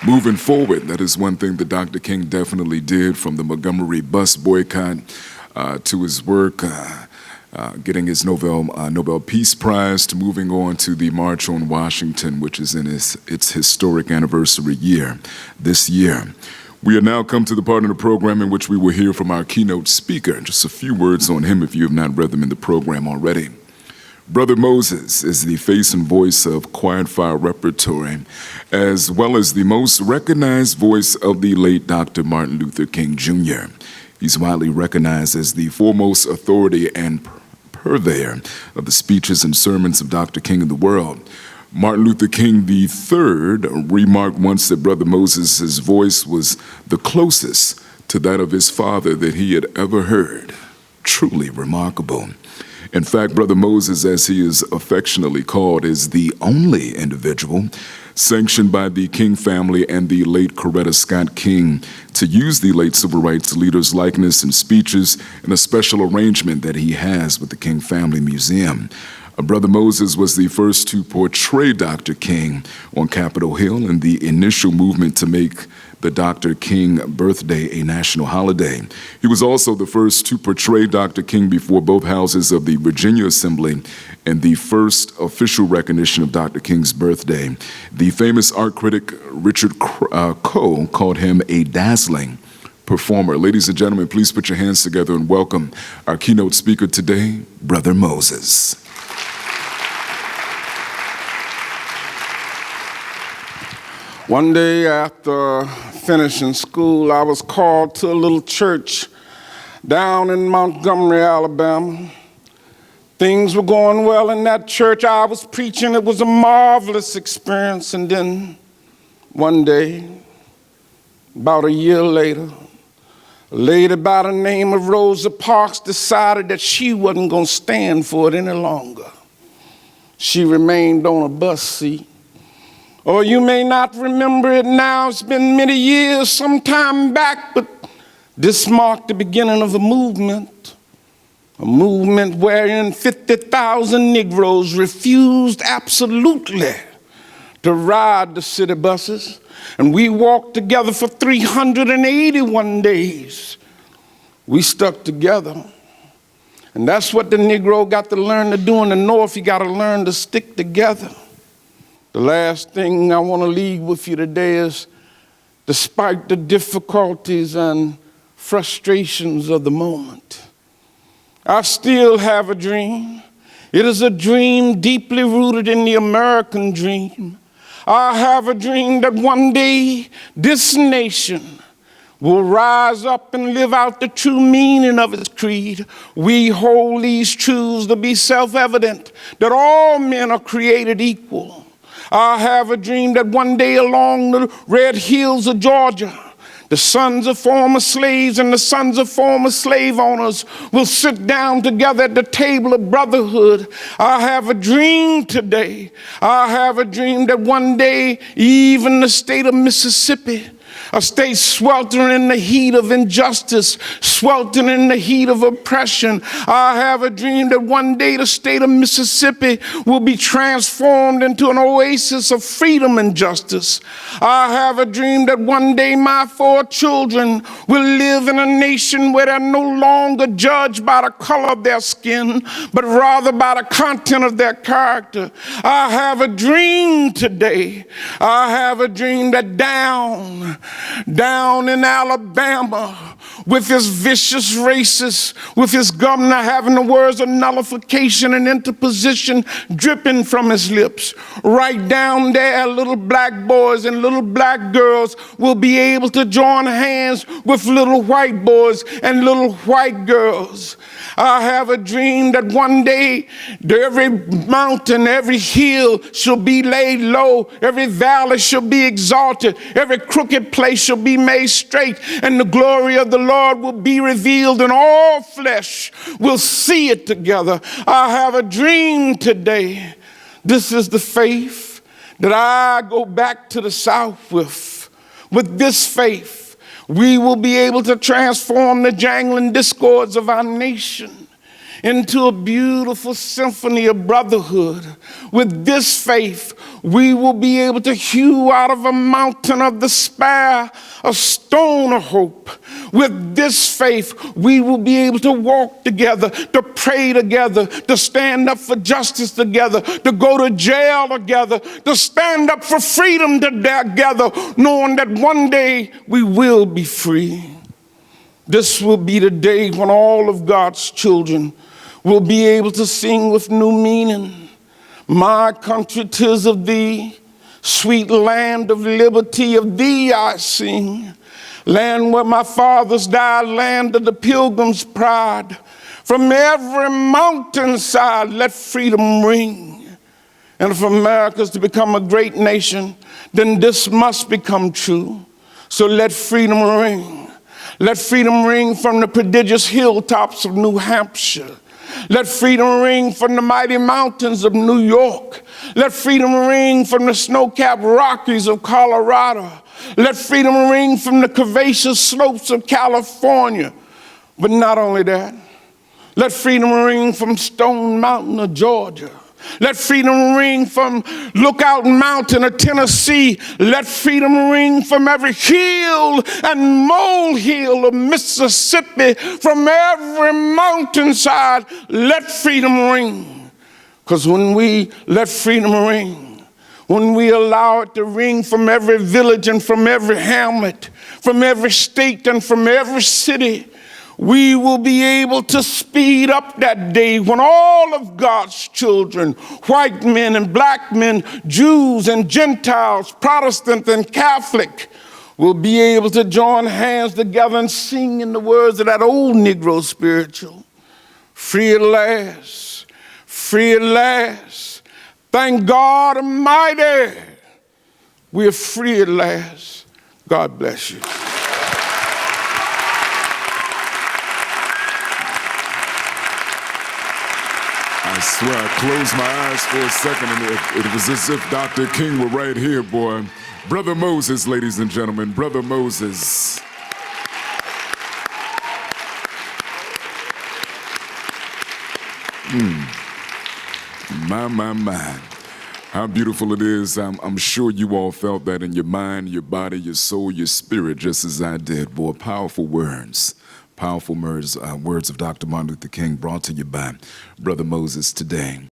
Moving forward, that is one thing that Dr. King definitely did, from the Montgomery bus boycott to his work getting his Nobel Peace Prize, to moving on to the March on Washington, which is in its historic anniversary year this year. We have now come to the part of the program in which we will hear from our keynote speaker. Just a few words on him if you have not read them in the program already. Brother Moses is the face and voice of Quiet Fire Repertory, as well as the most recognized voice of the late Dr. Martin Luther King Jr. He's widely recognized as the foremost authority and purveyor of the speeches and sermons of Dr. King in the world. Martin Luther King III remarked once that Brother Moses' voice was the closest to that of his father that he had ever heard. Truly remarkable. In fact, Brother Moses, as he is affectionately called, is the only individual sanctioned by the King family and the late Coretta Scott King to use the late civil rights leader's likeness and speeches in a special arrangement that he has with the King Family Museum. Brother Moses was the first to portray Dr. King on Capitol Hill in the initial movement to make the Dr. King birthday a national holiday. He was also the first to portray Dr. King before both houses of the Virginia Assembly and the first official recognition of Dr. King's birthday. The famous art critic Richard Coe called him a dazzling performer. Ladies and gentlemen, please put your hands together and welcome our keynote speaker today, Brother Moses. One day after finishing school, I was called to a little church down in Montgomery, Alabama. Things were going well in that church. I was preaching. It was a marvelous experience. And then one day, about a year later, a lady by the name of Rosa Parks decided that she wasn't going to stand for it any longer. She remained on a bus seat. Or you may not remember it now. It's been many years, some time back, but this marked the beginning of a movement wherein 50,000 Negroes refused absolutely to ride the city buses. And we walked together for 381 days. We stuck together. And that's what the Negro got to learn to do in the North. You got to learn to stick together. The last thing I want to leave with you today is, despite the difficulties and frustrations of the moment, I still have a dream. It is a dream deeply rooted in the American dream. I have a dream that one day this nation will rise up and live out the true meaning of its creed. We hold these truths to be self-evident, that all men are created equal. I have a dream that one day along the red hills of Georgia, the sons of former slaves and the sons of former slave owners will sit down together at the table of brotherhood. I have a dream today. I have a dream that one day even the state of Mississippi, a state sweltering in the heat of injustice, sweltering in the heat of oppression. I have a dream that one day the state of Mississippi will be transformed into an oasis of freedom and justice. I have a dream that one day my 4 children will live in a nation where they're no longer judged by the color of their skin, but rather by the content of their character. I have a dream today. I have a dream that down in Alabama, with his vicious racists, with his governor having the words of nullification and interposition dripping from his lips, right down there, little black boys and little black girls will be able to join hands with little white boys and little white girls. I have a dream that one day every mountain, every hill shall be laid low, every valley shall be exalted, every crooked place shall be made straight, and the glory of the Lord will be revealed, and all flesh will see it together. I have a dream today. This is the faith that I go back to the South with. With this faith, we will be able to transform the jangling discords of our nation into a beautiful symphony of brotherhood. With this faith, we will be able to hew out of a mountain of despair a stone of hope. With this faith, we will be able to walk together, to pray together, to stand up for justice together, to go to jail together, to stand up for freedom together, knowing that one day we will be free. This will be the day when all of God's children will be able to sing with new meaning. My country, 'tis of thee, sweet land of liberty, of thee I sing. Land where my fathers died, land of the pilgrim's pride. From every mountainside, let freedom ring. And if America's to become a great nation, then this must become true. So let freedom ring. Let freedom ring from the prodigious hilltops of New Hampshire. Let freedom ring from the mighty mountains of New York. Let freedom ring from the snow-capped Rockies of Colorado. Let freedom ring from the curvaceous slopes of California. But not only that, let freedom ring from Stone Mountain of Georgia. Let freedom ring from Lookout Mountain of Tennessee. Let freedom ring from every hill and molehill of Mississippi. From every mountainside, let freedom ring. Because when we let freedom ring, when we allow it to ring from every village and from every hamlet, from every state and from every city, we will be able to speed up that day when all of God's children, white men and black men, Jews and Gentiles, Protestant and Catholic, will be able to join hands together and sing in the words of that old Negro spiritual. Free at last, free at last. Thank God Almighty, we're free at last. God bless you. I swear I closed my eyes for a second and it was as if Dr. King were right here, boy. Brother Moses, ladies and gentlemen, Brother Moses. My. How beautiful it is. I'm sure you all felt that in your mind, your body, your soul, your spirit, just as I did. Boy, powerful words. Powerful words of Dr. Martin Luther King brought to you by Brother Moses today.